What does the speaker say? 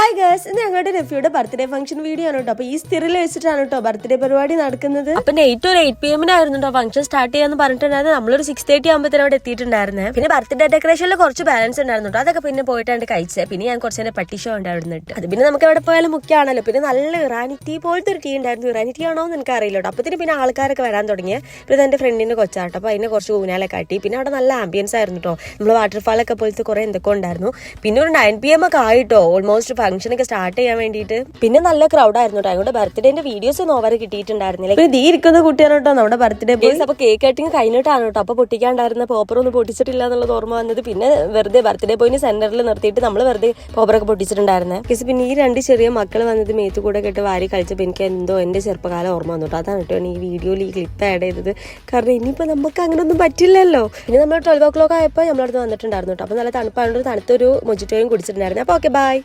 Hi girls, ഇത് ഞങ്ങളുടെ നെഫ്യൂടെ birthday function video ആണ് കേട്ടോ. അപ്പൊ ഈ സ്ഥിരയിൽ വെച്ചിട്ടാണ് കേട്ടോ ബർത്ത്ഡേ പരിപാടി നടക്കുന്നത്. അപ്പൊ നൈറ്റ് ഒരു 8 PM ആയിരുന്നു ഫംഗ്ഷൻ സ്റ്റാർട്ട് ചെയ്യാന്ന് പറഞ്ഞിട്ടുണ്ടായിരുന്നു. നമ്മളൊരു 6:30 ആകുമ്പോഴത്തേനും അവിടെ എത്തിയിട്ടുണ്ടായിരുന്നേ. പിന്നെ ബർത്ത്ഡേ ഡെക്കറേഷനിൽ കുറച്ച് ബാലൻസ് ഉണ്ടായിരുന്നു കേട്ടോ. അതൊക്കെ പിന്നെ പോയിട്ടാണ്ട് കഴിച്ചത്. പിന്നെ ഞാൻ കുറച്ച് പട്ടി ഷോ ഉണ്ടായിരുന്നു. അത് പിന്നെ നമുക്ക് എവിടെ പോയാലും മുഖ്യമാണല്ലോ. പിന്നെ നല്ല ഇറാനിറ്റി പോലത്തെ ഒരു ടീ ഉണ്ടായിരുന്നു. ഇറാനിറ്റി ആണോ എന്ന് എനിക്ക് അറിയില്ല കേട്ടോ. അപ്പത്തിന് പിന്നെ ആൾക്കാരൊക്കെ വരാൻ തുടങ്ങിയ. പിന്നെ എന്റെ ഫ്രണ്ടിന്റെ കൊച്ചാട്ടോ. അപ്പൊ അതിനെ കുറച്ച് ഊനാലൊക്കെ കാട്ടി. പിന്നെ അവിടെ നല്ല ആംബിയൻസ് ആയിരുന്നു കേട്ടോ. നമ്മൾ വാട്ടർഫാളൊക്കെ പോലത്തെ കുറെ എന്തൊക്കെ ഉണ്ടായിരുന്നു. പിന്നെ ഒരു 9 PM ഒക്കെ ആയിട്ടോ ഓൾമോസ്റ്റ് ഫംഗ്ഷനൊക്കെ സ്റ്റാർട്ട് ചെയ്യാൻ വേണ്ടിയിട്ട്. പിന്നെ നല്ല ക്രൗഡ് ആയിരുന്നു കേട്ടോ. ഞങ്ങളുടെ ബർത്ത്ഡേന്റെ വീഡിയോസ് ഒന്നും ഓവർ കിട്ടിയിട്ടുണ്ടായിരുന്നില്ല. പിന്നെ ദീ ഇരിക്കുന്ന കുട്ടിയാണ് കേട്ടോ നമ്മുടെ ബർത്ത്ഡേ ബോയ്സ്. അപ്പൊ കേക്ക് കട്ടിങ് കഴിഞ്ഞിട്ടാണ് കേട്ടോ. അപ്പൊ പൊട്ടിക്കാണ്ടായിരുന്ന പോപ്പർ ഒന്നും പൊട്ടിച്ചിട്ടില്ല എന്നുള്ളത് ഓർമ്മ വന്നത്. പിന്നെ വെറുതെ ബർത്ത്ഡേ ബോയിന് സെന്ററിൽ നിർത്തിയിട്ട് നമ്മൾ വെറുതെ പോപ്പറൊക്കെ പൊട്ടിച്ചിട്ടുണ്ടായിരുന്നേ. പിന്നെ ഈ 2 ചെറിയ മക്കൾ വന്നത് മേത്തു കൂടെ കേട്ട് വാരി കളിച്ചപ്പോൾ എനിക്ക് എന്തോ എന്റെ ചെറുപ്പകാലം ഓർമ്മ വന്നു കേട്ടോ. അതാണ് കേട്ടോ ഈ വീഡിയോയിൽ ഈ ക്ലിപ്പ് ആഡ് ചെയ്തത്. കാരണം ഇനിയിപ്പോ നമുക്ക് അങ്ങനെ ഒന്നും പറ്റില്ലല്ലോ. പിന്നെ നമ്മൾ 12 o'clock ആയപ്പോൾ നമ്മളടുത്ത് വന്നിട്ടുണ്ടായിരുന്നു കേട്ടോ. അപ്പൊ നല്ല തണുപ്പായതുകൊണ്ട് തണുത്തൊരു മൊജിറ്റോയും കുടിച്ചിട്ടുണ്ടായിരുന്നു. അപ്പൊ ഓക്കെ, ബൈ.